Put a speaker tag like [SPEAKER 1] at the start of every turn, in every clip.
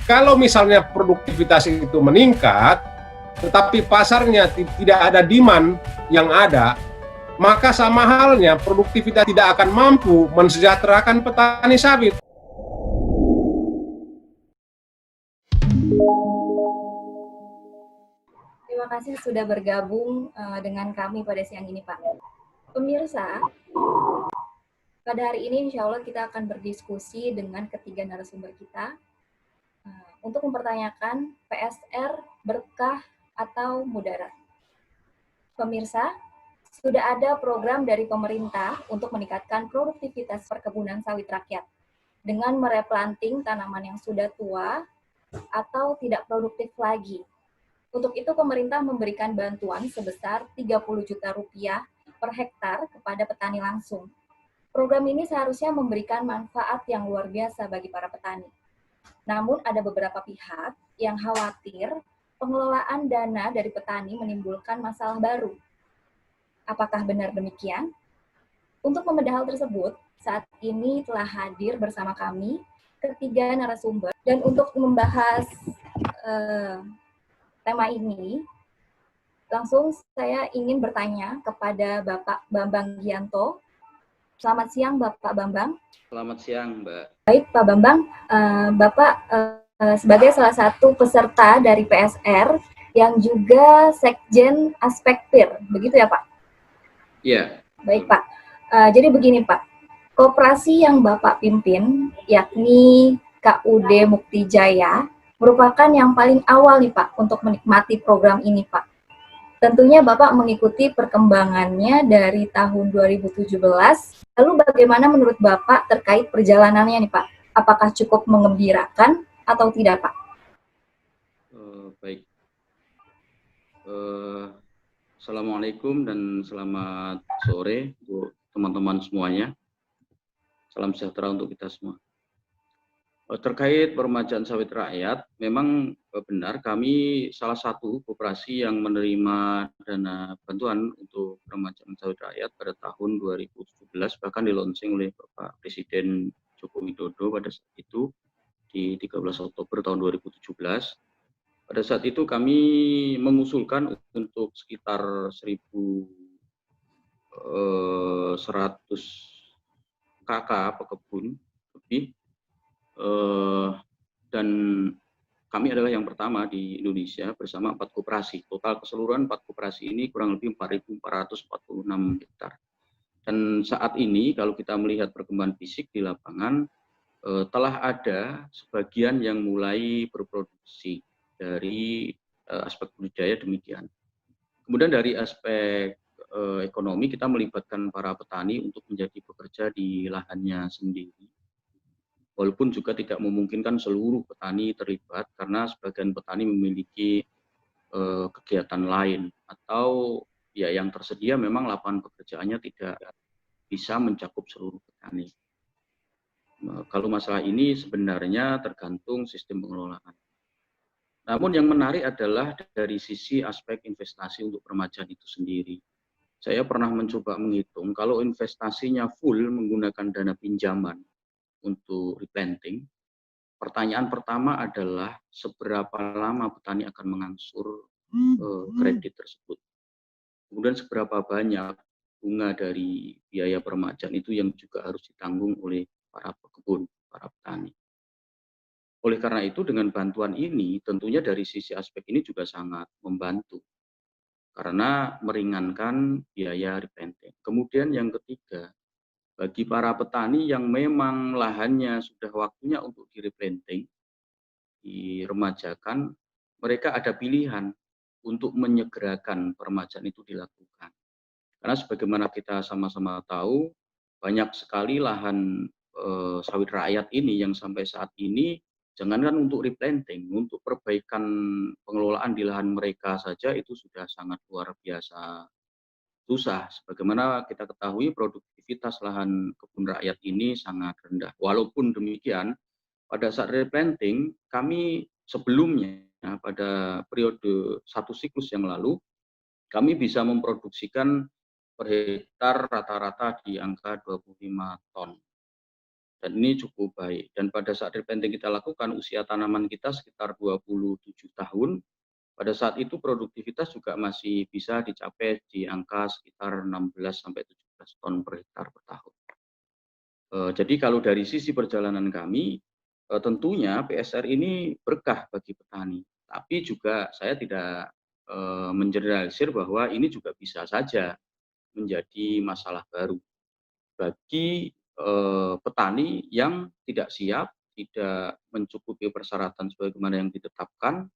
[SPEAKER 1] Kalau misalnya produktivitas itu meningkat, tetapi pasarnya tidak ada demand yang ada, maka sama halnya produktivitas tidak akan mampu mensejahterakan petani sawit.
[SPEAKER 2] Terima kasih sudah bergabung dengan kami pada siang ini, Pak. Pemirsa, pada hari ini insya Allah kita akan berdiskusi dengan ketiga narasumber kita untuk mempertanyakan PSR berkah atau mudarat. Pemirsa, sudah ada program dari pemerintah untuk meningkatkan produktivitas perkebunan sawit rakyat dengan mereplanting tanaman yang sudah tua atau tidak produktif lagi. Untuk itu pemerintah memberikan bantuan sebesar 30 juta rupiah per hektar kepada petani langsung. Program ini seharusnya memberikan manfaat yang luar biasa bagi para petani. Namun ada beberapa pihak yang khawatir pengelolaan dana dari petani menimbulkan masalah baru. Apakah benar demikian? Untuk membedah hal tersebut, saat ini telah hadir bersama kami ketiga narasumber. Dan untuk membahas tema ini, langsung saya ingin bertanya kepada Bapak Bambang Gianto. Selamat siang, Bapak Bambang.
[SPEAKER 3] Selamat siang, Mbak.
[SPEAKER 2] Baik, Pak Bambang. Bapak sebagai salah satu peserta dari PSR yang juga Sekjen Aspektir, begitu ya, Pak?
[SPEAKER 3] Iya.
[SPEAKER 2] Baik, Pak. Jadi begini, Pak. Koperasi yang Bapak pimpin, yakni KUD Mukti Jaya, merupakan yang paling awal nih Pak untuk menikmati program ini Pak. Tentunya Bapak mengikuti perkembangannya dari tahun 2017. Lalu bagaimana menurut Bapak terkait perjalanannya nih Pak? Apakah cukup mengembirakan atau tidak Pak?
[SPEAKER 3] Baik. Assalamualaikum dan selamat sore untuk teman-teman semuanya. Salam sejahtera untuk kita semua. Terkait peremajaan sawit rakyat, memang benar kami salah satu koperasi yang menerima dana bantuan untuk peremajaan sawit rakyat pada tahun 2017, bahkan dilaunching oleh Bapak Presiden Joko Widodo pada saat itu di 13 Oktober tahun 2017. Pada saat itu kami mengusulkan untuk sekitar 1.100 KK pekebun lebih. Dan kami adalah yang pertama di Indonesia bersama 4 koperasi. Total keseluruhan 4 koperasi ini kurang lebih 4.446 hektar. Dan saat ini kalau kita melihat perkembangan fisik di lapangan, telah ada sebagian yang mulai berproduksi dari aspek budidaya demikian. Kemudian dari aspek ekonomi kita melibatkan para petani untuk menjadi pekerja di lahannya sendiri. Walaupun juga tidak memungkinkan seluruh petani terlibat karena sebagian petani memiliki kegiatan lain atau ya yang tersedia memang lapangan pekerjaannya tidak bisa mencakup seluruh petani. Kalau masalah ini sebenarnya tergantung sistem pengelolaan. Namun yang menarik adalah dari sisi aspek investasi untuk peremajaan itu sendiri. Saya pernah mencoba menghitung kalau investasinya full menggunakan dana pinjaman untuk replanting, pertanyaan pertama adalah seberapa lama petani akan mengangsur kredit tersebut. Kemudian seberapa banyak bunga dari biaya peremajaan itu yang juga harus ditanggung oleh para pekebun, para petani. Oleh karena itu dengan bantuan ini tentunya dari sisi aspek ini juga sangat membantu karena meringankan biaya replanting. Kemudian yang ketiga, bagi para petani yang memang lahannya sudah waktunya untuk direplanting, diremajakan, mereka ada pilihan untuk menyegerakan peremajaan itu dilakukan. Karena sebagaimana kita sama-sama tahu, banyak sekali lahan sawit rakyat ini yang sampai saat ini, jangankan untuk replanting, untuk perbaikan pengelolaan di lahan mereka saja itu sudah sangat luar biasa susah. Sebagaimana kita ketahui produktivitas lahan kebun rakyat ini sangat rendah. Walaupun demikian, pada saat replanting kami sebelumnya pada periode 1 siklus yang lalu, kami bisa memproduksikan per hektar rata-rata di angka 25 ton. Dan ini cukup baik. Dan pada saat replanting kita lakukan, usia tanaman kita sekitar 27 tahun. Pada saat itu produktivitas juga masih bisa dicapai di angka sekitar 16-17 ton per hektar per tahun. Jadi kalau dari sisi perjalanan kami, tentunya PSR ini berkah bagi petani. Tapi juga saya tidak mengeneralisir bahwa ini juga bisa saja menjadi masalah baru bagi petani yang tidak siap, tidak mencukupi persyaratan sebagaimana yang ditetapkan,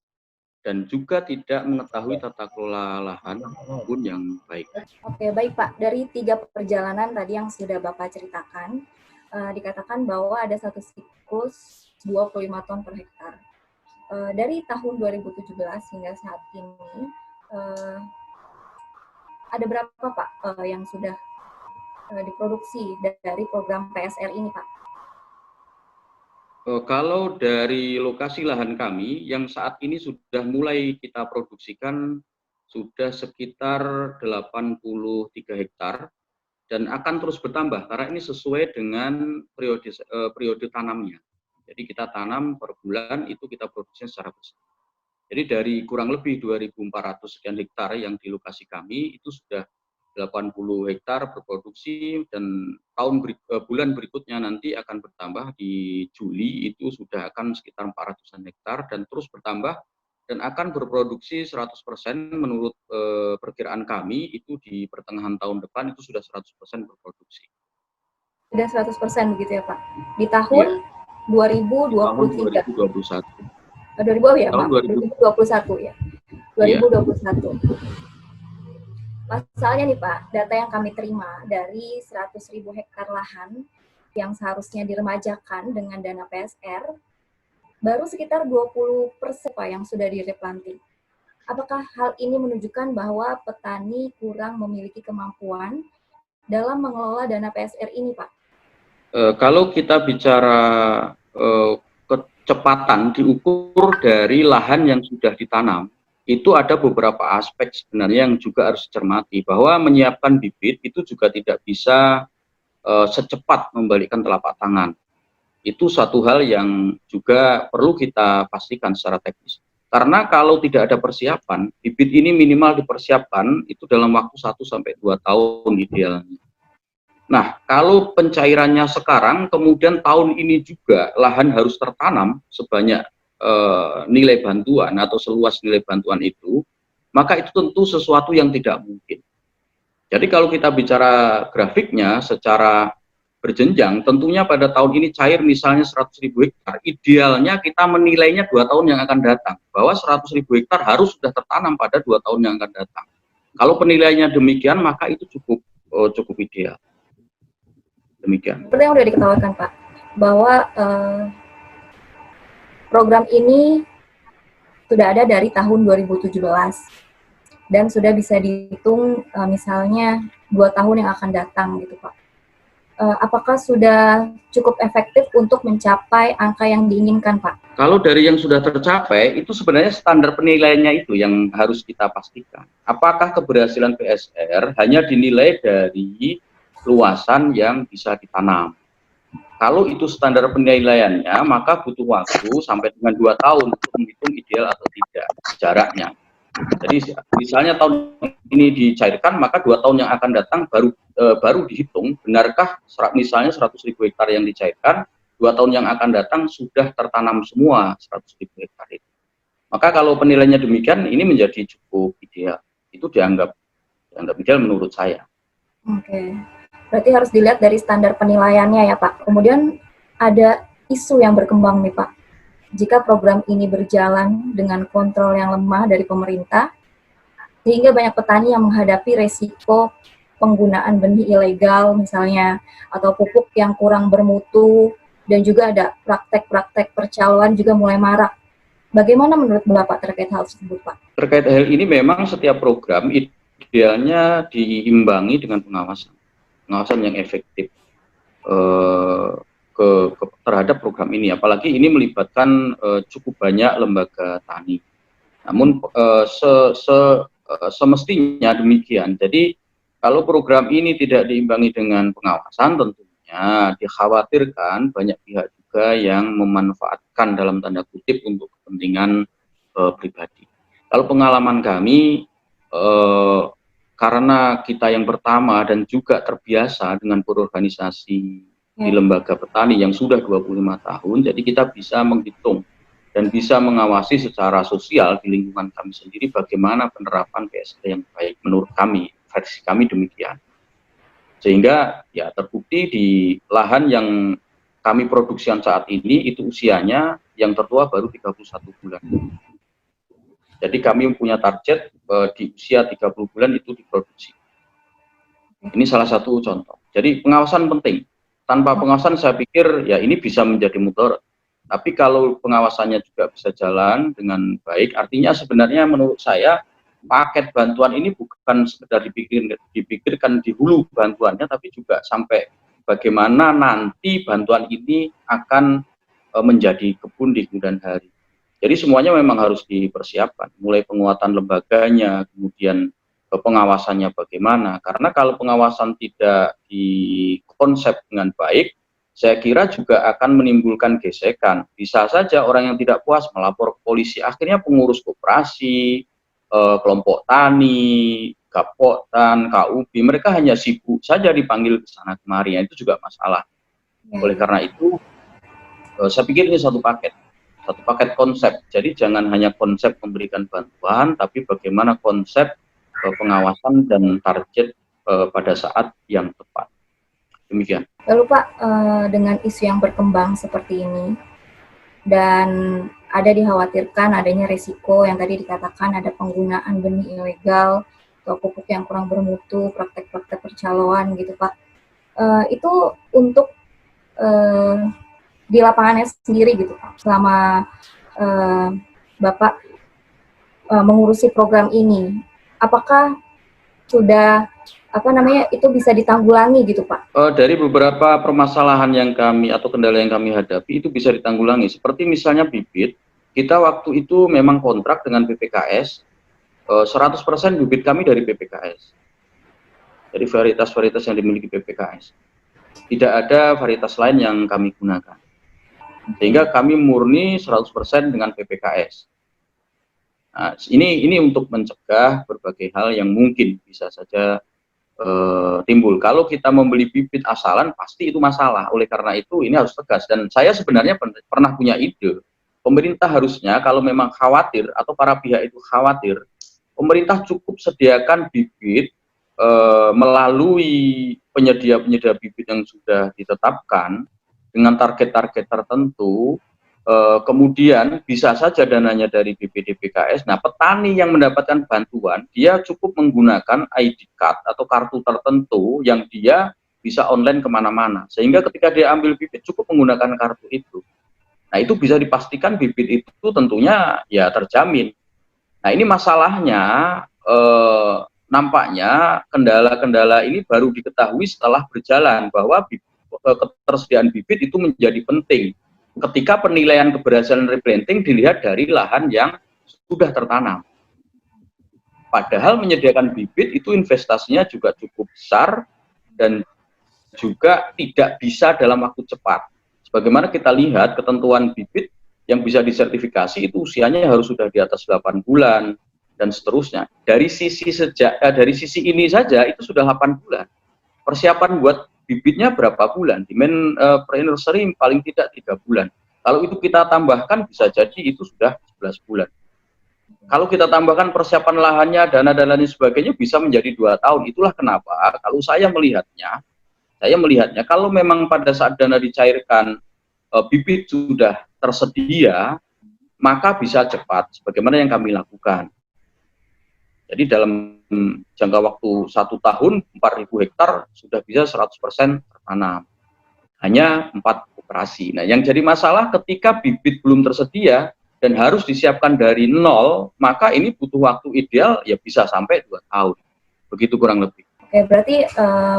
[SPEAKER 3] dan juga tidak mengetahui tata kelola lahan kebun yang baik.
[SPEAKER 2] Oke, baik Pak. Dari 3 perjalanan tadi yang sudah Bapak ceritakan, dikatakan bahwa ada satu siklus 25 ton per hektar. Dari tahun 2017 hingga saat ini, ada berapa Pak yang sudah diproduksi dari program PSR ini, Pak?
[SPEAKER 3] Kalau dari lokasi lahan kami yang saat ini sudah mulai kita produksikan sudah sekitar 83 hektar dan akan terus bertambah karena ini sesuai dengan periode tanamnya. Jadi kita tanam per bulan itu kita produksi secara bersama. Jadi dari kurang lebih 2.400 sekian hektar yang di lokasi kami itu sudah 80 hektar berproduksi dan bulan berikutnya nanti akan bertambah di Juli itu sudah akan sekitar 400-an hektar dan terus bertambah dan akan berproduksi 100% menurut perkiraan kami itu di pertengahan tahun depan itu sudah 100% berproduksi.
[SPEAKER 2] Sudah 100% begitu ya Pak? Di tahun 2023?
[SPEAKER 3] Tahun 2021.
[SPEAKER 2] 2000 ya Pak?
[SPEAKER 3] Tahun
[SPEAKER 2] 2021 ya? 2021. Pasalnya nih Pak, data yang kami terima dari 100.000 hektar lahan yang seharusnya diremajakan dengan dana PSR, baru sekitar 20% Pak yang sudah direplanting. Apakah hal ini menunjukkan bahwa petani kurang memiliki kemampuan dalam mengelola dana PSR ini Pak?
[SPEAKER 3] Kalau kita bicara kecepatan diukur dari lahan yang sudah ditanam, itu ada beberapa aspek sebenarnya yang juga harus dicermati bahwa menyiapkan bibit itu juga tidak bisa secepat membalikkan telapak tangan. Itu satu hal yang juga perlu kita pastikan secara teknis. Karena kalau tidak ada persiapan, bibit ini minimal dipersiapkan itu dalam waktu 1-2 tahun idealnya. Nah, kalau pencairannya sekarang, kemudian tahun ini juga lahan harus tertanam sebanyak nilai bantuan atau seluas nilai bantuan itu, maka itu tentu sesuatu yang tidak mungkin. Jadi kalau kita bicara grafiknya secara berjenjang, tentunya pada tahun ini cair misalnya 100.000 hektar, idealnya kita menilainya 2 tahun yang akan datang, bahwa 100.000 hektar harus sudah tertanam pada 2 tahun yang akan datang. Kalau penilaiannya demikian, maka itu cukup ideal. Demikian.
[SPEAKER 2] Seperti yang sudah diketahui Pak, bahwa program ini sudah ada dari tahun 2017 dan sudah bisa dihitung misalnya 2 tahun yang akan datang gitu Pak. Apakah sudah cukup efektif untuk mencapai angka yang diinginkan Pak?
[SPEAKER 3] Kalau dari yang sudah tercapai itu sebenarnya standar penilaiannya itu yang harus kita pastikan. Apakah keberhasilan PSR hanya dinilai dari luasan yang bisa ditanam? Kalau itu standar penilaiannya, maka butuh waktu sampai dengan 2 tahun untuk menghitung ideal atau tidak jaraknya. Jadi misalnya tahun ini dicairkan, maka 2 tahun yang akan datang baru dihitung benarkah misalnya 100.000 hektar yang dicairkan, 2 tahun yang akan datang sudah tertanam semua 100.000 hektar itu. Maka kalau penilaiannya demikian, ini menjadi cukup ideal. Itu dianggap ideal menurut saya.
[SPEAKER 2] Oke. Berarti harus dilihat dari standar penilaiannya ya Pak. Kemudian ada isu yang berkembang nih Pak. Jika program ini berjalan dengan kontrol yang lemah dari pemerintah, sehingga banyak petani yang menghadapi resiko penggunaan benih ilegal misalnya, atau pupuk yang kurang bermutu, dan juga ada praktek-praktek percaloan juga mulai marak. Bagaimana menurut Bapak terkait hal tersebut Pak? Terkait
[SPEAKER 3] hal ini memang setiap program idealnya diimbangi dengan pengawasan yang efektif terhadap program ini, apalagi ini melibatkan cukup banyak lembaga tani. Namun semestinya demikian. Jadi kalau program ini tidak diimbangi dengan pengawasan, tentunya Sebenarnya dikhawatirkan banyak pihak juga yang memanfaatkan dalam tanda kutip untuk kepentingan pribadi. Kalau pengalaman kami, karena kita yang pertama dan juga terbiasa dengan berorganisasi di lembaga petani yang sudah 25 tahun, jadi kita bisa menghitung dan bisa mengawasi secara sosial di lingkungan kami sendiri bagaimana penerapan PSD yang baik menurut kami, versi kami demikian. Sehingga ya terbukti di lahan yang kami produksikan saat ini itu usianya yang tertua baru 31 bulan. Jadi kami punya target di usia 30 bulan itu diproduksi. Ini salah satu contoh. Jadi pengawasan penting. Tanpa pengawasan saya pikir ya ini bisa menjadi mudarat. Tapi kalau pengawasannya juga bisa jalan dengan baik, artinya sebenarnya menurut saya paket bantuan ini bukan sekedar dipikirkan di hulu bantuannya, tapi juga sampai bagaimana nanti bantuan ini akan menjadi kebun di kemudian hari. Jadi semuanya memang harus dipersiapkan, mulai penguatan lembaganya, kemudian pengawasannya bagaimana. Karena kalau pengawasan tidak dikonsep dengan baik, saya kira juga akan menimbulkan gesekan. Bisa saja orang yang tidak puas melapor ke polisi, akhirnya pengurus koperasi, kelompok tani, Gapotan, KUB, mereka hanya sibuk saja dipanggil ke sana kemari, itu juga masalah. Oleh karena itu, saya pikir ini satu paket konsep. Jadi jangan hanya konsep memberikan bantuan, tapi bagaimana konsep pengawasan dan target pada saat yang tepat. Demikian.
[SPEAKER 2] Lalu Pak, dengan isu yang berkembang seperti ini, dan ada dikhawatirkan adanya resiko yang tadi dikatakan ada penggunaan benih ilegal, atau pupuk yang kurang bermutu, praktek-praktek percaloan gitu Pak. Itu untuk di lapangannya sendiri gitu Pak, selama Bapak mengurusi program ini, apakah sudah itu bisa ditanggulangi gitu Pak?
[SPEAKER 3] Dari beberapa permasalahan yang kami atau kendala yang kami hadapi itu bisa ditanggulangi. Seperti misalnya bibit, kita waktu itu memang kontrak dengan PPKS, 100% bibit kami dari PPKS. Dari varietas-varietas yang dimiliki PPKS. Tidak ada varietas lain yang kami gunakan. Sehingga kami murni 100% dengan PPKS. Nah, ini untuk mencegah berbagai hal yang mungkin bisa saja timbul. Kalau kita membeli bibit asalan pasti itu masalah. Oleh karena itu ini harus tegas. Dan saya sebenarnya pernah punya ide. Pemerintah harusnya kalau memang khawatir atau para pihak itu khawatir, pemerintah cukup sediakan bibit melalui penyedia-penyedia bibit yang sudah ditetapkan dengan target-target tertentu. Kemudian bisa saja dananya dari BPD PKS. Nah, petani yang mendapatkan bantuan, dia cukup menggunakan ID card atau kartu tertentu yang dia bisa online kemana-mana. Sehingga ketika dia ambil bibit cukup menggunakan kartu itu. Nah, itu bisa dipastikan bibit itu tentunya ya terjamin. Nah, ini masalahnya nampaknya kendala-kendala ini baru diketahui setelah berjalan bahwa ketersediaan bibit itu menjadi penting. Ketika penilaian keberhasilan replanting dilihat dari lahan yang sudah tertanam. Padahal menyediakan bibit itu investasinya juga cukup besar dan juga tidak bisa dalam waktu cepat. Sebagaimana kita lihat ketentuan bibit yang bisa disertifikasi itu usianya harus sudah di atas 8 bulan dan seterusnya. Dari sisi ini saja itu sudah 8 bulan. Persiapan buat bibitnya berapa bulan? Demand pre-nursery paling tidak 3 bulan. Kalau itu kita tambahkan bisa jadi itu sudah 11 bulan. Kalau kita tambahkan persiapan lahannya, dana-dana dan sebagainya bisa menjadi 2 tahun. Itulah kenapa kalau saya melihatnya kalau memang pada saat dana dicairkan bibit sudah tersedia, maka bisa cepat sebagaimana yang kami lakukan. Jadi dalam jangka waktu 1 tahun 4.000 hektar sudah bisa 100% tertanam. Hanya 4 koperasi. Nah, yang jadi masalah ketika bibit belum tersedia dan harus disiapkan dari nol, maka ini butuh waktu ideal ya bisa sampai 2 tahun. Begitu kurang lebih.
[SPEAKER 2] Oke, berarti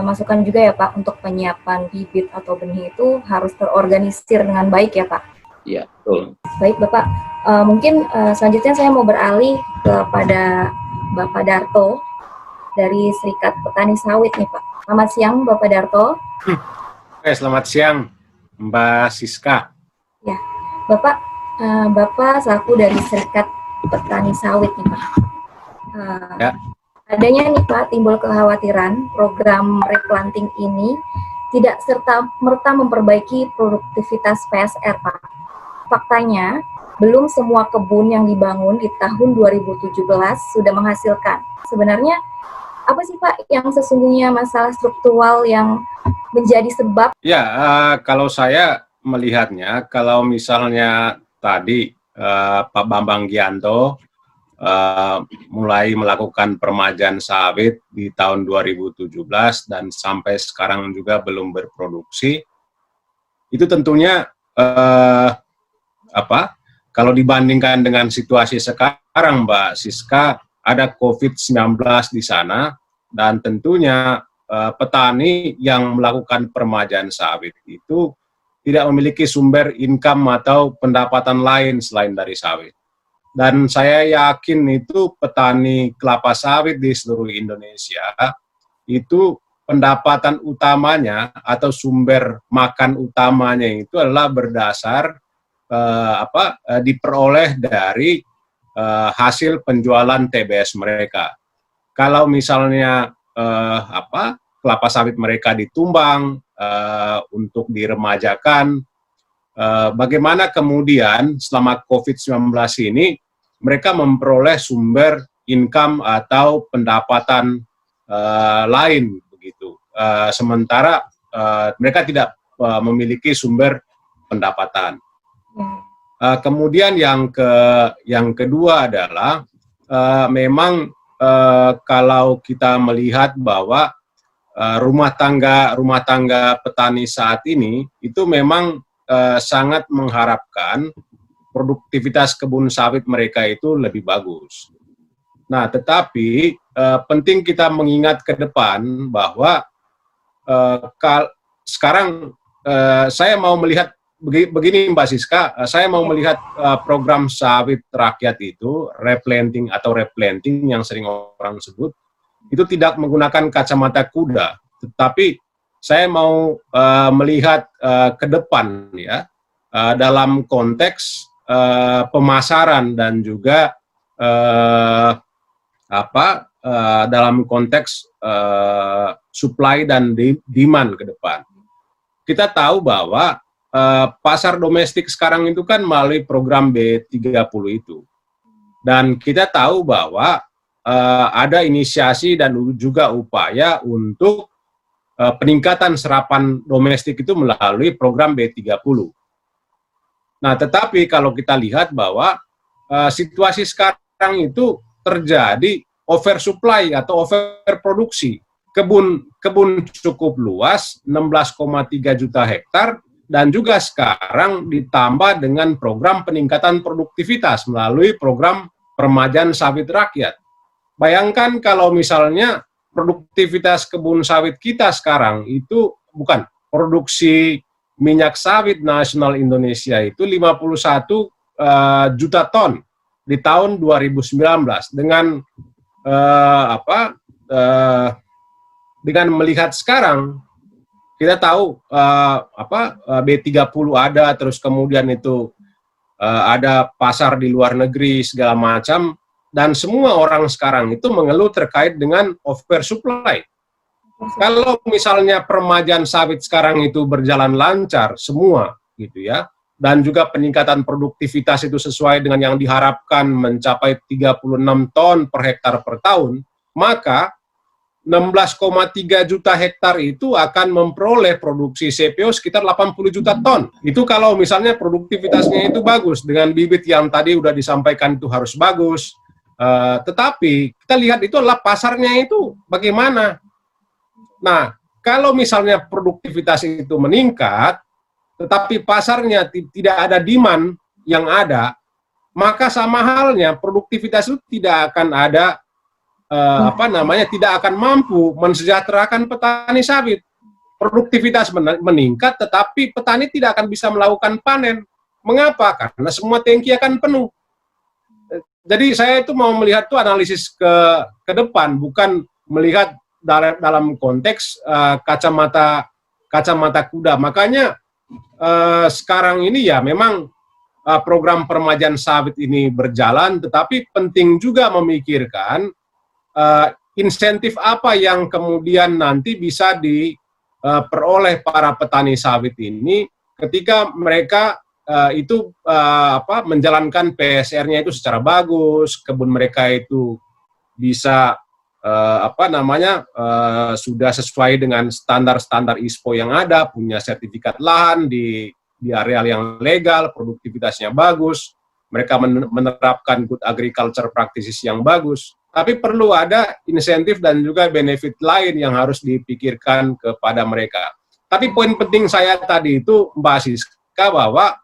[SPEAKER 2] masukan juga ya Pak untuk penyiapan bibit atau benih itu harus terorganisir dengan baik ya Pak?
[SPEAKER 3] Iya, betul.
[SPEAKER 2] Baik Bapak, mungkin selanjutnya saya mau beralih kepada Bapak Darto dari Serikat Petani Sawit nih Pak. Selamat siang Bapak Darto.
[SPEAKER 1] Oke, selamat siang Mbak Siska.
[SPEAKER 2] Ya, Bapak, Bapak selaku dari Serikat Petani Sawit nih Pak.
[SPEAKER 1] Ya.
[SPEAKER 2] Adanya nih Pak timbul kekhawatiran program replanting ini tidak serta-merta memperbaiki produktivitas PSR Pak. Faktanya, belum semua kebun yang dibangun di tahun 2017 sudah menghasilkan. Sebenarnya apa sih Pak yang sesungguhnya masalah struktural yang menjadi sebab?
[SPEAKER 1] Ya, kalau saya melihatnya, kalau misalnya tadi Pak Bambang Gianto mulai melakukan permajaan sawit di tahun 2017 dan sampai sekarang juga belum berproduksi, itu tentunya kalau dibandingkan dengan situasi sekarang, Mbak Siska, ada COVID-19 di sana, dan tentunya petani yang melakukan permajaan sawit itu tidak memiliki sumber income atau pendapatan lain selain dari sawit. Dan saya yakin itu petani kelapa sawit di seluruh Indonesia itu pendapatan utamanya atau sumber makan utamanya itu adalah berdasar diperoleh dari hasil penjualan TBS mereka. Kalau misalnya kelapa sawit mereka ditumbang untuk diremajakan, bagaimana kemudian selama COVID-19 ini mereka memperoleh sumber income atau pendapatan lain begitu. Sementara mereka tidak memiliki sumber pendapatan. Kemudian yang kedua adalah memang kalau kita melihat bahwa rumah tangga petani saat ini itu memang sangat mengharapkan produktivitas kebun sawit mereka itu lebih bagus. Nah, tetapi penting kita mengingat ke depan bahwa sekarang saya mau melihat begini Mbak Siska, saya mau melihat program sawit rakyat itu, replanting atau replanting yang sering orang sebut, itu tidak menggunakan kacamata kuda, tetapi saya mau melihat ke depan ya, dalam konteks pemasaran dan juga dalam konteks supply dan demand ke depan. Kita tahu bahwa pasar domestik sekarang itu kan melalui program B30 itu. Dan kita tahu bahwa ada inisiasi dan juga upaya untuk peningkatan serapan domestik itu melalui program B30. Nah, tetapi kalau kita lihat bahwa situasi sekarang itu terjadi oversupply atau overproduksi. Kebun cukup luas, 16,3 juta hektar, dan juga sekarang ditambah dengan program peningkatan produktivitas melalui program permajaan sawit rakyat. Bayangkan kalau misalnya produktivitas kebun sawit kita sekarang itu bukan produksi minyak sawit nasional Indonesia itu 51 juta ton di tahun 2019 dengan dengan melihat sekarang kita tahu B30 ada, terus kemudian itu ada pasar di luar negeri segala macam, dan semua orang sekarang itu mengeluh terkait dengan oversupply. Kalau misalnya permajaan sawit sekarang itu berjalan lancar semua gitu ya, dan juga peningkatan produktivitas itu sesuai dengan yang diharapkan mencapai 36 ton per hektar per tahun, maka 16,3 juta hektar itu akan memperoleh produksi CPO sekitar 80 juta ton. Itu kalau misalnya produktivitasnya itu bagus, dengan bibit yang tadi udah disampaikan itu harus bagus. Tetapi kita lihat itu adalah pasarnya itu bagaimana. Nah, kalau misalnya produktivitas itu meningkat, tetapi pasarnya tidak ada demand yang ada, maka sama halnya produktivitas itu tidak akan ada tidak akan mampu mensejahterakan petani sawit. Produktivitas meningkat, tetapi petani tidak akan bisa melakukan panen. Mengapa? Karena semua tangki akan penuh. Jadi saya itu mau melihat tuh analisis ke depan, bukan melihat dalam konteks kacamata kacamata kuda. Makanya sekarang ini ya memang program peremajaan sawit ini berjalan, tetapi penting juga memikirkan insentif apa yang kemudian nanti bisa diperoleh para petani sawit ini ketika mereka menjalankan PSR-nya itu secara bagus, kebun mereka itu bisa sudah sesuai dengan standar-standar ISPO yang ada, punya sertifikat lahan di areal yang legal, produktivitasnya bagus, mereka menerapkan good agriculture practices yang bagus. Tapi perlu ada insentif dan juga benefit lain yang harus dipikirkan kepada mereka. Tapi poin penting saya tadi itu, Mbak Siska, bahwa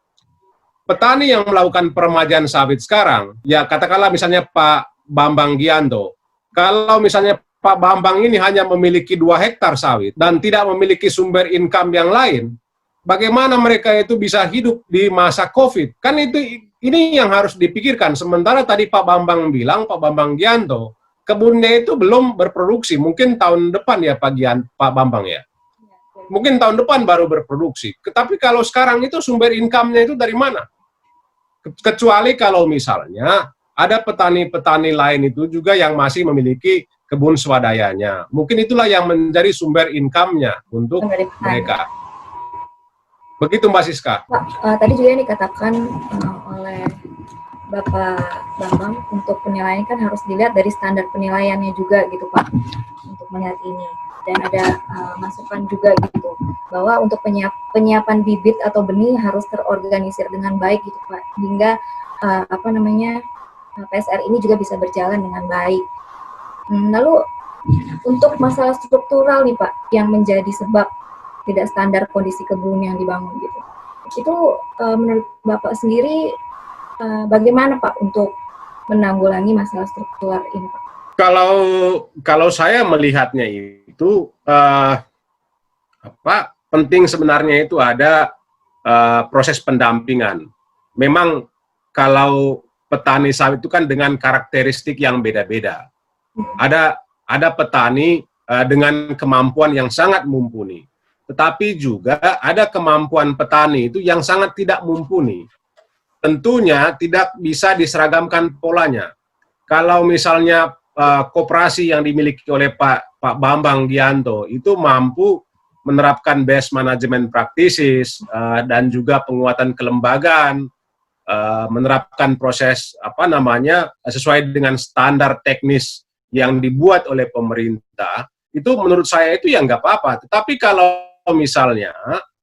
[SPEAKER 1] petani yang melakukan peremajaan sawit sekarang, ya katakanlah misalnya Pak Bambang Gianto, kalau misalnya Pak Bambang ini hanya memiliki 2 hektar sawit dan tidak memiliki sumber income yang lain, bagaimana mereka itu bisa hidup di masa COVID? Kan ini yang harus dipikirkan. Sementara tadi Pak Bambang bilang, Pak Bambang Gianto, kebunnya itu belum berproduksi. Mungkin tahun depan ya Pak Bambang ya. Mungkin tahun depan baru berproduksi. Tapi kalau sekarang itu sumber income-nya itu dari mana? Kecuali kalau misalnya ada petani-petani lain itu juga yang masih memiliki kebun swadayanya. Mungkin itulah yang menjadi sumber income-nya untuk mereka. Begitu Mbak Siska.
[SPEAKER 2] Pak, tadi juga yang dikatakan oleh Bapak Bambang, untuk penilaian kan harus dilihat dari standar penilaiannya juga gitu Pak, untuk melihat ini. Dan ada masukan juga gitu, bahwa untuk penyiapan bibit atau benih harus terorganisir dengan baik gitu Pak, hingga PSR ini juga bisa berjalan dengan baik. Lalu untuk masalah struktural nih Pak, yang menjadi sebab tidak standar kondisi kebun yang dibangun gitu, itu menurut Bapak sendiri bagaimana Pak untuk menanggulangi masalah struktural ini Pak?
[SPEAKER 1] Kalau saya melihatnya itu penting sebenarnya itu ada proses pendampingan. Memang kalau petani sawit itu kan dengan karakteristik yang beda-beda. Ada petani dengan kemampuan yang sangat mumpuni. Tetapi juga ada kemampuan petani itu yang sangat tidak mumpuni. Tentunya tidak bisa diseragamkan polanya. Kalau misalnya koperasi yang dimiliki oleh Pak Bambang Gianto itu mampu menerapkan best management practices dan juga penguatan kelembagaan, menerapkan proses sesuai dengan standar teknis yang dibuat oleh pemerintah, itu menurut saya itu ya nggak apa-apa. Tetapi kalau misalnya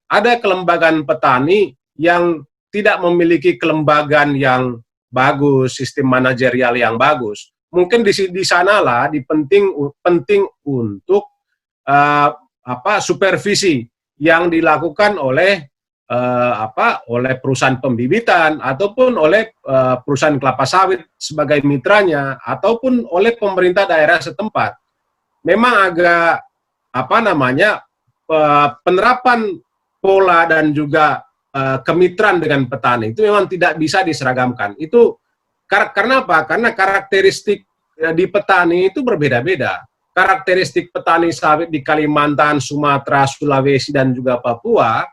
[SPEAKER 1] ada kelembagaan petani yang tidak memiliki kelembagaan yang bagus, sistem manajerial yang bagus, mungkin di sanalah penting untuk supervisi yang dilakukan oleh perusahaan pembibitan ataupun oleh perusahaan kelapa sawit sebagai mitranya ataupun oleh pemerintah daerah setempat. Memang agak penerapan pola dan juga kemitraan dengan petani itu memang tidak bisa diseragamkan. Itu karena apa? Karena karakteristik di petani itu berbeda-beda. Karakteristik petani sawit di Kalimantan, Sumatera, Sulawesi, dan juga Papua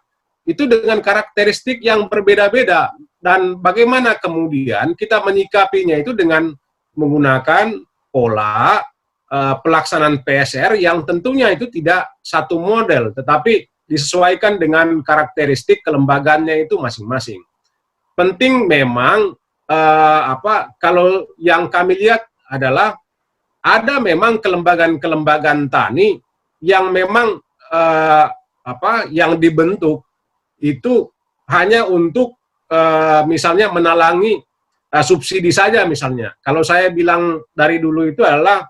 [SPEAKER 1] itu dengan karakteristik yang berbeda-beda. Dan bagaimana kemudian kita menyikapinya itu dengan menggunakan pola pelaksanaan PSR yang tentunya itu tidak satu model, tetapi disesuaikan dengan karakteristik kelembagaannya itu masing-masing. Penting memang kalau yang kami lihat adalah ada memang kelembagaan-kelembagaan tani yang memang yang dibentuk itu hanya untuk misalnya menalangi subsidi saja misalnya. Kalau saya bilang dari dulu itu adalah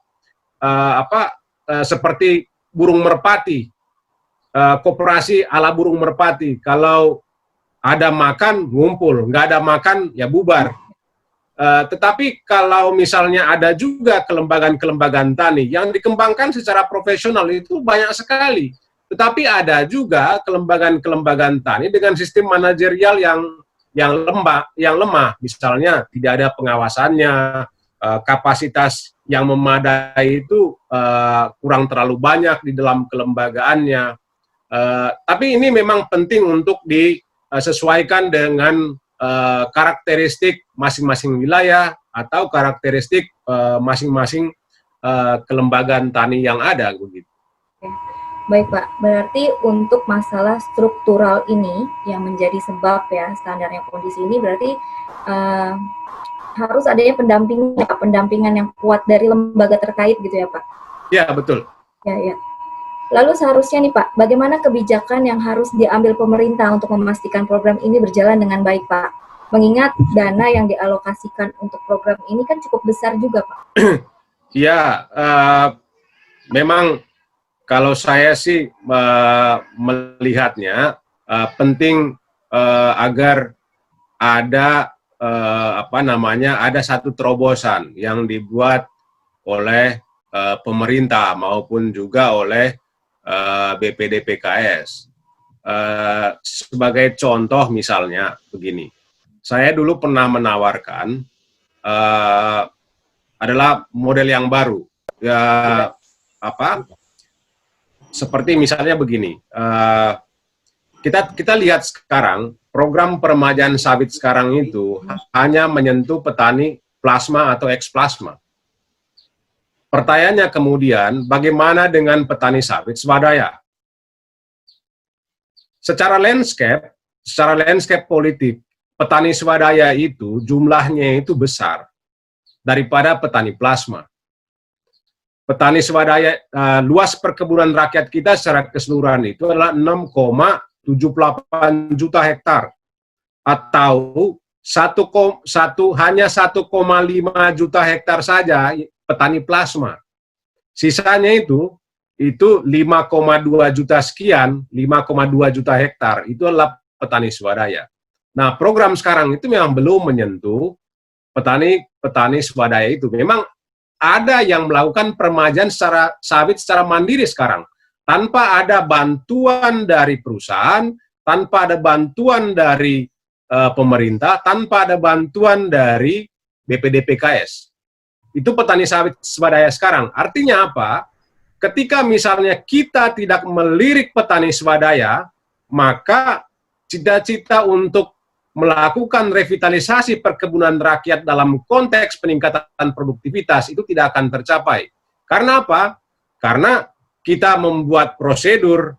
[SPEAKER 1] seperti burung merpati, koperasi ala burung merpati. Kalau ada makan ngumpul, nggak ada makan ya bubar. Tetapi kalau misalnya ada juga kelembagaan-kelembagaan tani yang dikembangkan secara profesional itu banyak sekali. Tetapi ada juga kelembagaan-kelembagaan tani dengan sistem manajerial yang lemah. Misalnya tidak ada pengawasannya, kapasitas yang memadai itu kurang terlalu banyak di dalam kelembagaannya. Tapi ini memang penting untuk disesuaikan dengan karakteristik masing-masing wilayah atau karakteristik masing-masing kelembagaan tani yang ada begitu.
[SPEAKER 2] Baik Pak, berarti untuk masalah struktural ini yang menjadi sebab ya standarnya kondisi ini berarti harus adanya pendampingan yang kuat dari lembaga terkait gitu ya Pak?
[SPEAKER 1] Ya, betul.
[SPEAKER 2] Ya. Lalu seharusnya nih Pak, bagaimana kebijakan yang harus diambil pemerintah untuk memastikan program ini berjalan dengan baik Pak? Mengingat dana yang dialokasikan untuk program ini kan cukup besar juga Pak.
[SPEAKER 1] Ya, memang kalau saya sih melihatnya penting agar ada ada satu terobosan yang dibuat oleh pemerintah maupun juga oleh BPDPKS. Sebagai contoh misalnya begini, saya dulu pernah menawarkan adalah model yang baru, ya seperti misalnya begini, kita lihat sekarang program peremajaan sawit sekarang itu hanya menyentuh petani plasma atau eksplasma. Pertanyaannya kemudian, bagaimana dengan petani sawit swadaya? Secara landscape politik, petani swadaya itu jumlahnya itu besar daripada petani plasma. Petani swadaya, luas perkebunan rakyat kita secara keseluruhan itu adalah 6,78 juta hektar atau hanya 1,5 juta hektar saja petani plasma. Sisanya itu 5,2 juta sekian, 5,2 juta hektar itu adalah petani swadaya. Nah, program sekarang itu memang belum menyentuh petani swadaya itu. Memang ada yang melakukan peremajaan sawit secara mandiri sekarang, tanpa ada bantuan dari perusahaan, tanpa ada bantuan dari pemerintah, tanpa ada bantuan dari BPDPKS. Itu petani sawit swadaya sekarang. Artinya apa? Ketika misalnya kita tidak melirik petani swadaya, maka cita-cita untuk melakukan revitalisasi perkebunan rakyat dalam konteks peningkatan produktivitas itu tidak akan tercapai. Karena apa? Karena kita membuat prosedur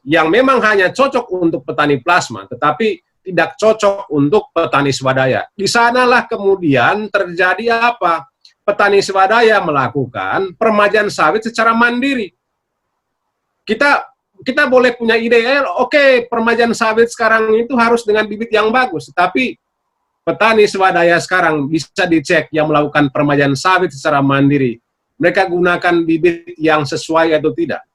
[SPEAKER 1] yang memang hanya cocok untuk petani plasma, tetapi tidak cocok untuk petani swadaya. Di sanalah kemudian terjadi apa? Petani swadaya melakukan peremajaan sawit secara mandiri. Kita boleh punya ide, oke, peremajaan sawit sekarang itu harus dengan bibit yang bagus, tapi petani swadaya sekarang bisa dicek yang melakukan peremajaan sawit secara mandiri. Mereka gunakan bibit yang sesuai atau tidak.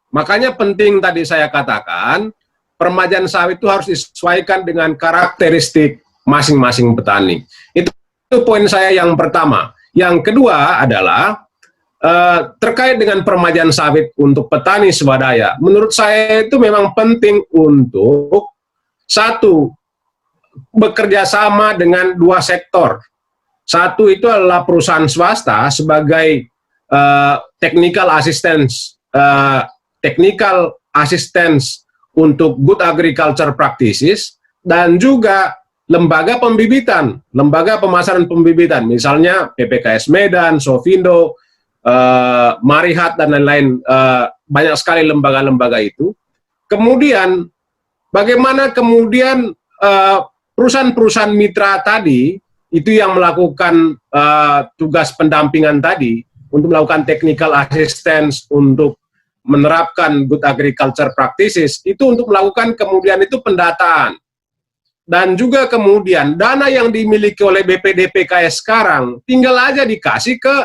[SPEAKER 1] Makanya penting tadi saya katakan, peremajaan sawit itu harus disesuaikan dengan karakteristik masing-masing petani. Itu poin saya yang pertama. Yang kedua adalah terkait dengan peremajaan sawit untuk petani swadaya, menurut saya itu memang penting untuk satu, bekerja sama dengan dua sektor. Satu itu adalah perusahaan swasta sebagai technical assistance untuk good agriculture practices, dan juga lembaga pembibitan, lembaga pemasaran pembibitan, misalnya PPKS Medan, Sofindo, Marihat dan lain-lain, banyak sekali lembaga-lembaga itu. Kemudian bagaimana kemudian perusahaan-perusahaan mitra tadi itu yang melakukan tugas pendampingan tadi untuk melakukan technical assistance untuk menerapkan good agriculture practices, itu untuk melakukan kemudian itu pendataan. Dan juga kemudian dana yang dimiliki oleh BPDPKS sekarang tinggal aja dikasih ke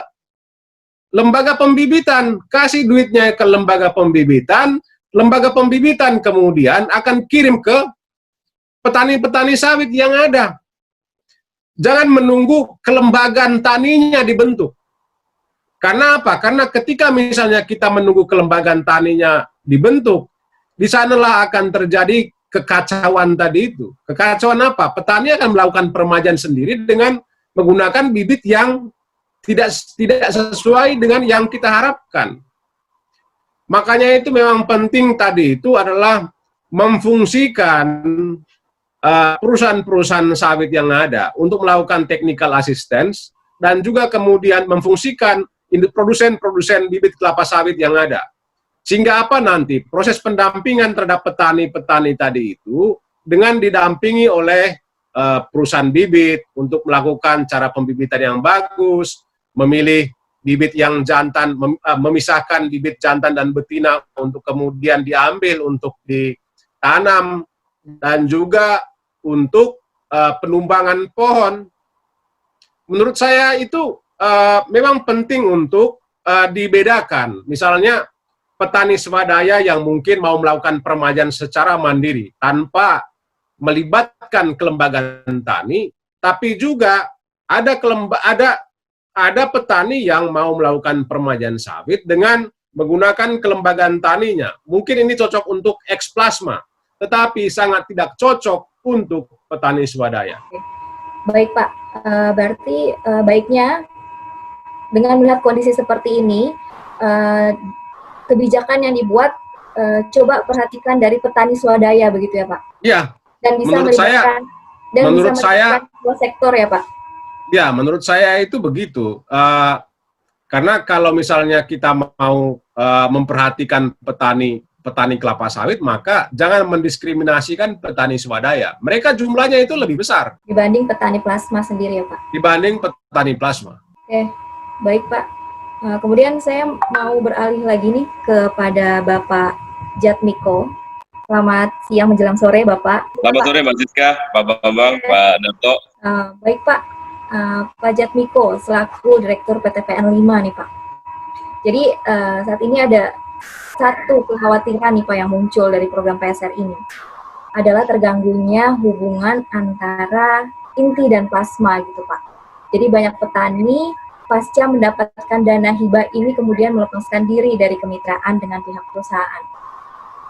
[SPEAKER 1] lembaga pembibitan, kasih duitnya ke lembaga pembibitan kemudian akan kirim ke petani-petani sawit yang ada. Jangan menunggu kelembagaan taninya dibentuk. Karena apa? Karena ketika misalnya kita menunggu kelembagaan taninya dibentuk, di sanalah akan terjadi kekacauan tadi itu. Kekacauan apa? Petani akan melakukan peremajaan sendiri dengan menggunakan bibit yang tidak sesuai dengan yang kita harapkan. Makanya itu memang penting tadi itu adalah memfungsikan perusahaan-perusahaan sawit yang ada untuk melakukan technical assistance dan juga kemudian memfungsikan produsen-produsen bibit kelapa sawit yang ada. Sehingga apa nanti? Proses pendampingan terhadap petani-petani tadi itu dengan didampingi oleh perusahaan bibit untuk melakukan cara pembibitan yang bagus, memilih bibit yang jantan, memisahkan bibit jantan dan betina untuk kemudian diambil untuk ditanam, dan juga untuk penumbangan pohon. Menurut saya itu memang penting untuk dibedakan. Misalnya petani swadaya yang mungkin mau melakukan peremajaan secara mandiri tanpa melibatkan kelembagaan tani, tapi juga ada petani yang mau melakukan peremajaan sawit dengan menggunakan kelembagaan taninya. Mungkin ini cocok untuk eksplasma, tetapi sangat tidak cocok untuk petani swadaya.
[SPEAKER 2] Baik Pak, berarti baiknya dengan melihat kondisi seperti ini, kebijakan yang dibuat coba perhatikan dari petani swadaya, begitu ya Pak?
[SPEAKER 1] Ya.
[SPEAKER 2] Dan bisa melibatkan dua sektor ya Pak?
[SPEAKER 1] Ya, menurut saya itu begitu. Karena kalau misalnya kita mau memperhatikan petani kelapa sawit, maka jangan mendiskriminasikan petani swadaya. Mereka jumlahnya itu lebih besar
[SPEAKER 2] dibanding petani plasma sendiri ya Pak? Dibanding
[SPEAKER 1] petani plasma.
[SPEAKER 2] Oke, baik Pak. Kemudian saya mau beralih lagi nih kepada Bapak Jatmiko. Selamat siang menjelang sore Bapak.
[SPEAKER 4] Selamat sore Mbak Siska, Pak Bambang, Pak Darto.
[SPEAKER 2] Baik Pak, Pak Jatmiko selaku Direktur PTPN 5 nih Pak. Jadi saat ini ada satu kekhawatiran nih Pak yang muncul dari program PSR ini, adalah terganggunya hubungan antara inti dan plasma gitu Pak. Jadi banyak petani pasca mendapatkan dana hibah ini kemudian melepaskan diri dari kemitraan dengan pihak perusahaan.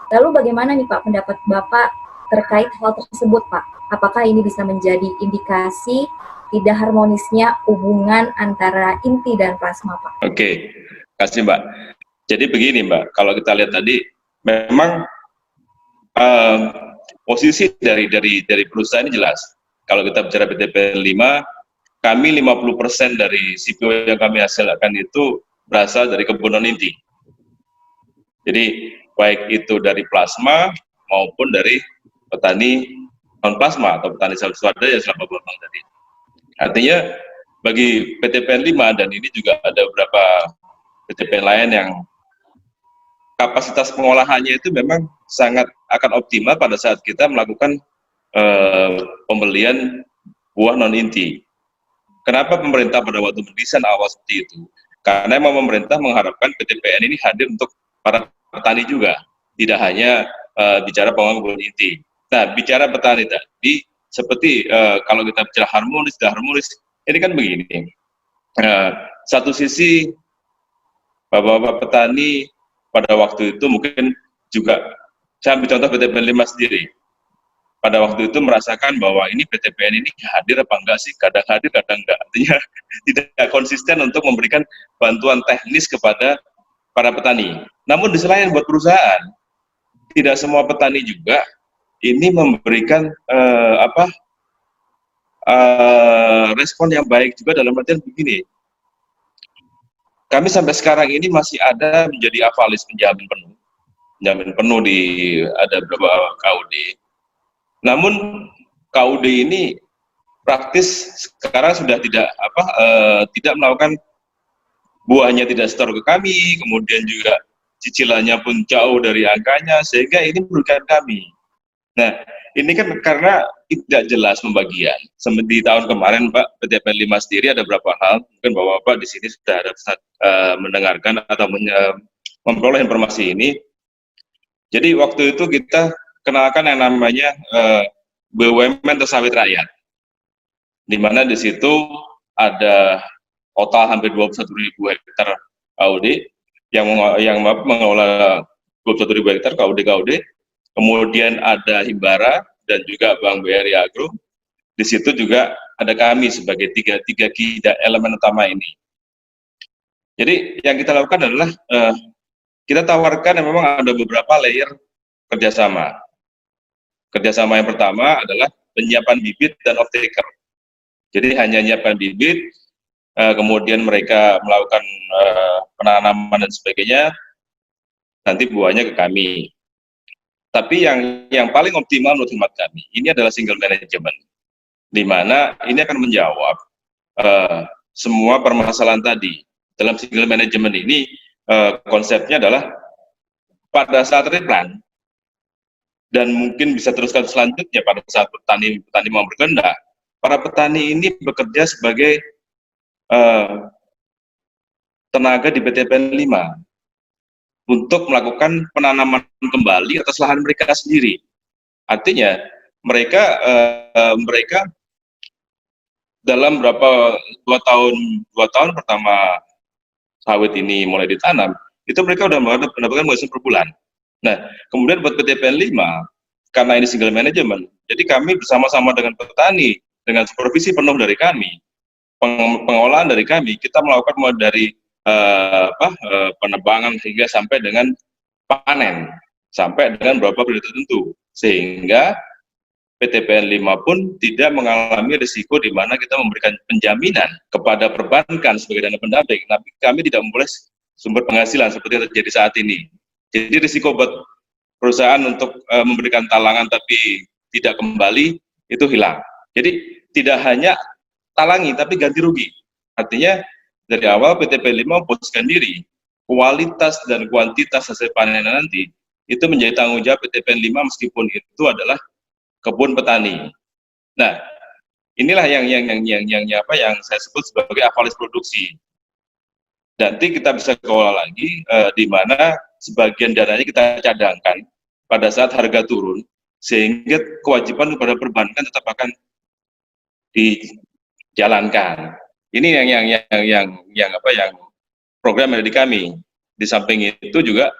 [SPEAKER 2] Lalu bagaimana nih Pak pendapat Bapak terkait hal tersebut Pak? Apakah ini bisa menjadi indikasi tidak harmonisnya hubungan antara inti dan plasma Pak?
[SPEAKER 4] Oke, kasih Mbak. Jadi begini Mbak, kalau kita lihat tadi, memang posisi dari perusahaan ini jelas. Kalau kita bicara PTPN 5, kami 50% dari CPO yang kami hasilkan itu berasal dari kebun inti. Jadi baik itu dari plasma maupun dari petani non plasma atau petani swadaya yang selama Bambang tadi. Artinya bagi PTPN 5 dan ini juga ada beberapa PTPN lain yang kapasitas pengolahannya itu memang sangat akan optimal pada saat kita melakukan pembelian buah non inti. Kenapa pemerintah pada waktu mendesain awal seperti itu? Karena memang pemerintah mengharapkan PTPN ini hadir untuk para petani juga, tidak hanya bicara pengembangan inti. Nah, bicara petani tadi, seperti kalau kita bicara harmonis, tidak harmonis, ini kan begini. Satu sisi, bapak-bapak petani pada waktu itu mungkin juga, saya ambil contoh PTPN 5 sendiri. Pada waktu itu merasakan bahwa ini PTPN ini hadir apa enggak sih, kadang hadir, kadang enggak. Artinya tidak konsisten untuk memberikan bantuan teknis kepada para petani. Namun di selain buat perusahaan, tidak semua petani juga ini memberikan respon yang baik juga dalam artian begini. Kami sampai sekarang ini masih ada menjadi avalis penjamin penuh di ada beberapa KUD. Namun KUD ini praktis sekarang sudah tidak melakukan, buahnya tidak setor ke kami, kemudian juga cicilannya pun jauh dari angkanya, sehingga ini merugikan kami. Nah, ini kan karena tidak jelas pembagian. Seperti tahun kemarin Pak, PTPN 5 sendiri ada beberapa hal, mungkin Bapak di sini sudah ada mendengarkan atau memperoleh informasi ini. Jadi waktu itu kita kenalkan yang namanya BUMN Sawit Rakyat, di mana di situ ada total hampir 21.000 hektar KUD yang mengelola 21.000 hektar KUD. Kemudian ada Himbara dan juga Bank BRI Agro. Di situ juga ada kami sebagai tiga elemen utama ini. Jadi yang kita lakukan adalah kita tawarkan memang ada beberapa layer kerjasama. Kerjasama yang pertama adalah penyiapan bibit dan off-taker. Jadi hanya menyiapkan bibit, kemudian mereka melakukan penanaman dan sebagainya, nanti buahnya ke kami. Tapi yang paling optimal menurut hemat kami, ini adalah single management, di mana ini akan menjawab semua permasalahan tadi. Dalam single management ini, konsepnya adalah pada saat replan, dan mungkin bisa teruskan selanjutnya pada saat petani mau berkehendak, para petani ini bekerja sebagai tenaga di PTPN 5 untuk melakukan penanaman kembali atas lahan mereka sendiri. Artinya mereka dalam dua tahun pertama sawit ini mulai ditanam, itu mereka sudah mendapatkan penghasilan per bulan. Nah, kemudian buat PTPN 5, karena ini single management, jadi kami bersama-sama dengan petani, dengan supervisi penuh dari kami, pengolahan dari kami, kita melakukan mulai dari penebangan hingga sampai dengan panen, sampai dengan beberapa periode tertentu, sehingga PTPN 5 pun tidak mengalami risiko di mana kita memberikan penjaminan kepada perbankan sebagai dana pendamping, tapi kami tidak memperoleh sumber penghasilan seperti yang terjadi saat ini. Jadi risiko buat perusahaan untuk memberikan talangan tapi tidak kembali itu hilang. Jadi tidak hanya talangi tapi ganti rugi. Artinya dari awal PTPN 5 memposisikan diri, kualitas dan kuantitas hasil panen nanti itu menjadi tanggung jawab PTPN 5 meskipun itu adalah kebun petani. Nah, inilah yang saya sebut sebagai avalis produksi. Nanti kita bisa kelola lagi di mana sebagian dananya kita cadangkan pada saat harga turun, sehingga kewajiban kepada perbankan tetap akan dijalankan. Ini yang program yang ada di kami. Di samping itu juga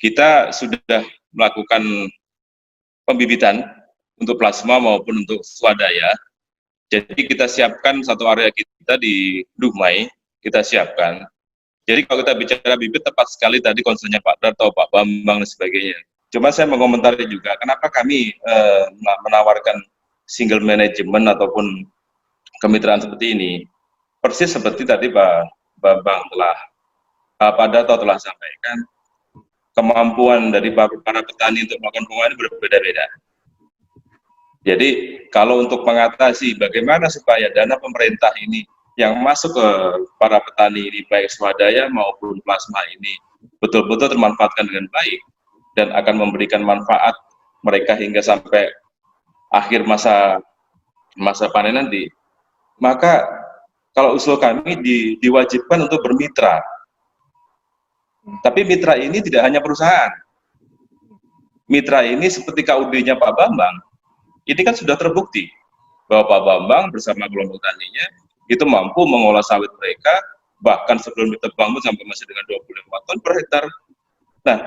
[SPEAKER 4] kita sudah melakukan pembibitan untuk plasma maupun untuk swadaya. Jadi kita siapkan satu area kita di Dumai, kita siapkan. Jadi kalau kita bicara bibit, tepat sekali tadi concernnya Pak Dar atau Pak Bambang dan sebagainya. Cuma saya mengomentari juga, kenapa kami menawarkan single management ataupun kemitraan seperti ini. Persis seperti tadi Pak Bambang Pak Dar telah sampaikan, kemampuan dari para petani untuk melakukan pengelolaan berbeda-beda. Jadi kalau untuk mengatasi bagaimana supaya dana pemerintah ini yang masuk ke para petani ini, baik swadaya maupun plasma ini betul-betul termanfaatkan dengan baik dan akan memberikan manfaat mereka hingga sampai akhir masa panen nanti, maka kalau usul kami diwajibkan untuk bermitra. Tapi mitra ini tidak hanya perusahaan. Mitra ini seperti KUD-nya Pak Bambang, ini kan sudah terbukti bahwa Pak Bambang bersama kelompok taninya itu mampu mengolah sawit mereka, bahkan sebelum ditebang pun sampai masih dengan 25 ton per hektar. Nah,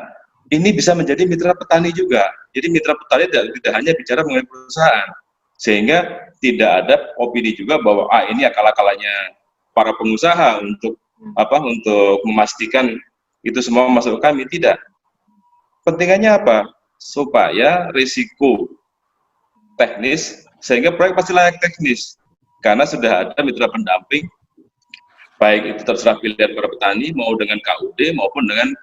[SPEAKER 4] ini bisa menjadi mitra petani juga. Jadi mitra petani tidak hanya bicara mengenai perusahaan, sehingga tidak ada opini juga bahwa ini akal-akalannya para pengusaha untuk memastikan itu semua masuk ke kami. Tidak. Pentingannya apa? Supaya risiko teknis, sehingga proyek pasti layak teknis. Karena sudah ada mitra pendamping, baik itu terserah pilihan para petani, mau dengan KUD maupun dengan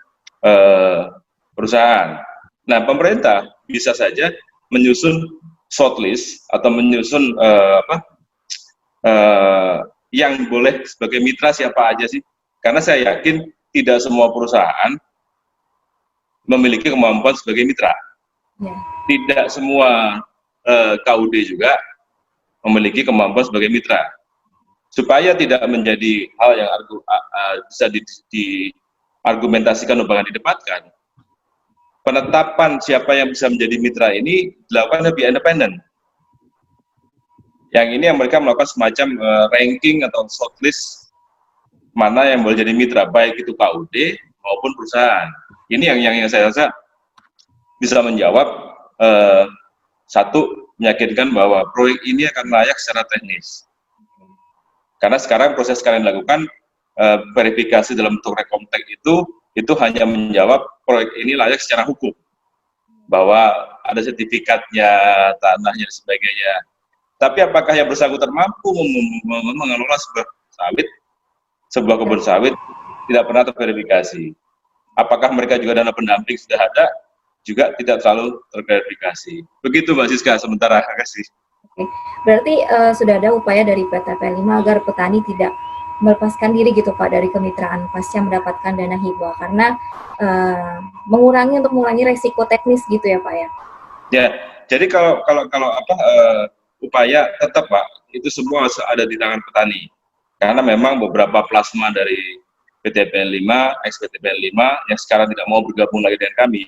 [SPEAKER 4] perusahaan. Nah, pemerintah bisa saja menyusun shortlist atau menyusun yang boleh sebagai mitra siapa aja sih? Karena saya yakin tidak semua perusahaan memiliki kemampuan sebagai mitra. Ya. Tidak semua KUD juga memiliki kemampuan sebagai mitra. Supaya tidak menjadi hal yang bisa diargumentasikan bahkan didebatkan, penetapan siapa yang bisa menjadi mitra ini dilakukan lebih independen. Yang ini yang mereka melakukan semacam ranking atau shortlist mana yang boleh jadi mitra, baik itu KUD maupun perusahaan. Ini yang saya rasa bisa menjawab satu, meyakinkan bahwa proyek ini akan layak secara teknis. Karena sekarang proses kalian lakukan verifikasi dalam bentuk rekomtek itu itu hanya menjawab proyek ini layak secara hukum, bahwa ada sertifikatnya, tanahnya dan sebagainya. Tapi apakah yang bersangkutan mampu mengelola sebuah kebun sawit, tidak pernah terverifikasi. Apakah mereka juga dana pendamping sudah ada, juga tidak selalu terverifikasi. Begitu Mbak Siska, sementara. Terima kasih.
[SPEAKER 2] Oke. Berarti sudah ada upaya dari PT PL5 agar petani tidak melepaskan diri gitu Pak dari kemitraan pasca mendapatkan dana hibah, karena mengurangi resiko teknis gitu ya Pak ya. Ya,
[SPEAKER 4] jadi kalau upaya tetap Pak, itu semua ada di tangan petani. Karena memang beberapa plasma dari PT PL5, ex-PT PL5 yang sekarang tidak mau bergabung lagi dengan kami,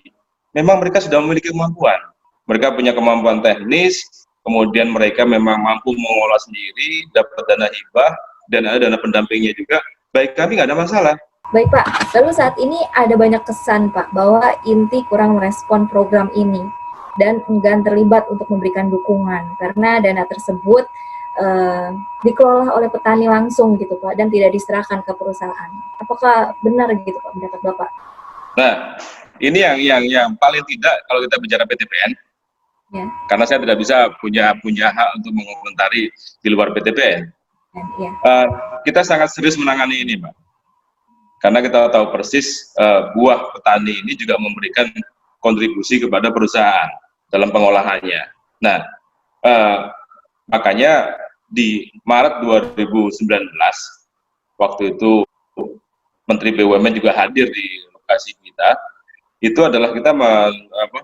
[SPEAKER 4] memang mereka sudah memiliki kemampuan. Mereka punya kemampuan teknis, kemudian mereka memang mampu mengolah sendiri, dapat dana hibah, dan ada dana pendampingnya juga. Baik, kami nggak ada masalah. Baik Pak, lalu saat ini ada banyak kesan Pak bahwa Inti kurang merespon program ini dan enggan terlibat untuk memberikan dukungan karena dana tersebut dikelola oleh petani langsung gitu Pak dan tidak diserahkan ke perusahaan. Apakah benar gitu Pak pendapat Bapak? Nah, ini yang paling tidak kalau kita bicara PTPN, ya. Karena saya tidak bisa punya hak untuk mengomentari di luar PTPN. Ya. Kita sangat serius menangani ini Pak. Karena kita tahu persis buah petani ini juga memberikan kontribusi kepada perusahaan dalam pengolahannya. Nah, makanya di Maret 2019, waktu itu Menteri BUMN juga hadir di lokasi kita, itu adalah kita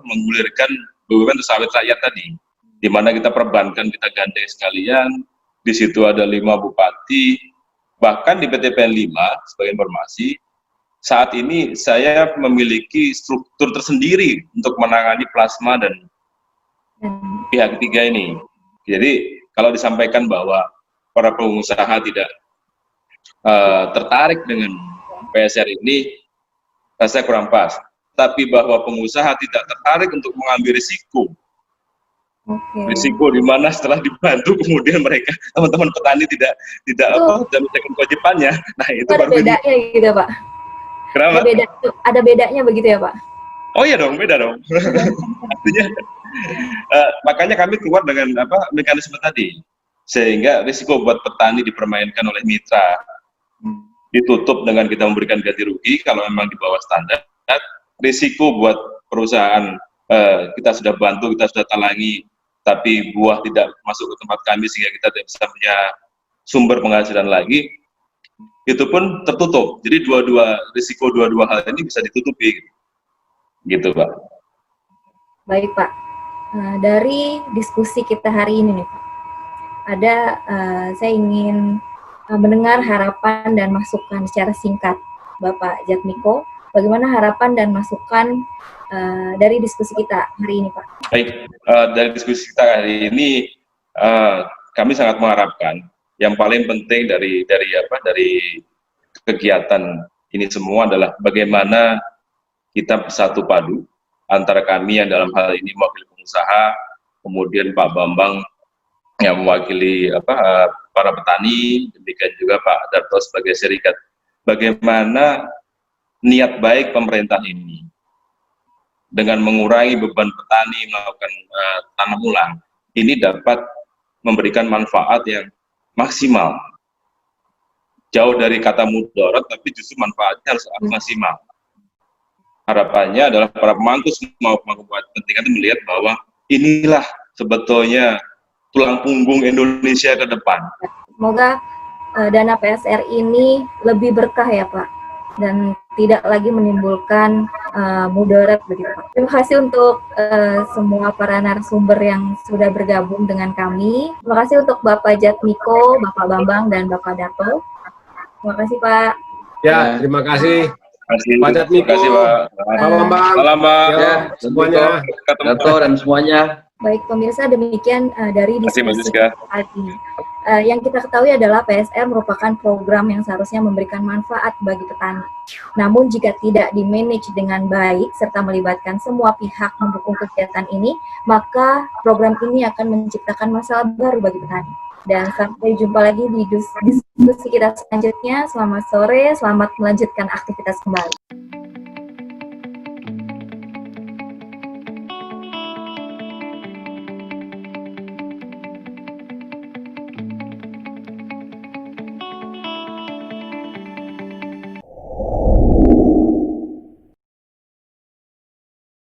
[SPEAKER 4] menggulirkan BUMN untuk sawit rakyat tadi, di mana kita perbankan, kita gandeng sekalian, di situ ada 5 bupati, bahkan di PT PN5, sebagai informasi, saat ini saya memiliki struktur tersendiri untuk menangani plasma dan pihak ketiga ini. Jadi kalau disampaikan bahwa para pengusaha tidak tertarik dengan PSR ini, saya kurang pas. Tapi bahwa pengusaha tidak tertarik untuk mengambil risiko, risiko di mana setelah dibantu kemudian mereka teman-teman petani tidak menjalankan kewajibannya. Nah itu baru bedanya gitu Pak. Kenapa? Ada bedanya begitu ya Pak? Oh iya dong, beda dong. Artinya makanya kami keluar dengan mekanisme tadi, sehingga risiko buat petani dipermainkan oleh mitra ditutup dengan kita memberikan ganti rugi kalau memang di bawah standar. Risiko buat perusahaan kita sudah bantu, kita sudah talangi, tapi buah tidak masuk ke tempat kami sehingga kita tidak bisa punya sumber penghasilan lagi, itu pun tertutup. Jadi risiko dua hal ini bisa ditutupi gitu Pak. Baik Pak, dari diskusi kita hari ini nih Pak, saya ingin mendengar harapan dan masukan secara singkat Bapak Jatmiko. Bagaimana harapan dan masukan dari diskusi kita hari ini Pak? Baik, dari diskusi kita hari ini kami sangat mengharapkan yang paling penting dari kegiatan ini semua adalah bagaimana kita bersatu padu antara kami yang dalam hal ini mewakili pengusaha, kemudian Pak Bambang yang mewakili para petani, demikian juga Pak Darto sebagai serikat. Bagaimana niat baik pemerintah ini dengan mengurangi beban petani melakukan tanam ulang ini dapat memberikan manfaat yang maksimal. Jauh dari kata mudarat, tapi justru manfaatnya harus maksimal. Harapannya adalah para pemangku semua pemangku kepentingan itu melihat bahwa inilah sebetulnya tulang punggung Indonesia ke depan. Semoga dana PSR ini lebih berkah ya Pak, dan tidak lagi menimbulkan mudarat begitu Pak. Terima kasih untuk semua para narasumber yang sudah bergabung dengan kami. Terima kasih untuk Bapak Jatmiko, Bapak Bambang, dan Bapak Darto. Terima kasih Pak. Ya, terima kasih. Pak Jatmiko, Pak Bambang, ya, semuanya, Darto dan semuanya. Baik pemirsa, demikian dari diskusi saat ini. Yang kita ketahui adalah PSR merupakan program yang seharusnya memberikan manfaat bagi petani. Namun jika tidak dimanage dengan baik serta melibatkan semua pihak mendukung kegiatan ini, maka program ini akan menciptakan masalah baru bagi petani. Dan sampai jumpa lagi di diskusi kita selanjutnya. Selamat sore, selamat melanjutkan aktivitas kembali.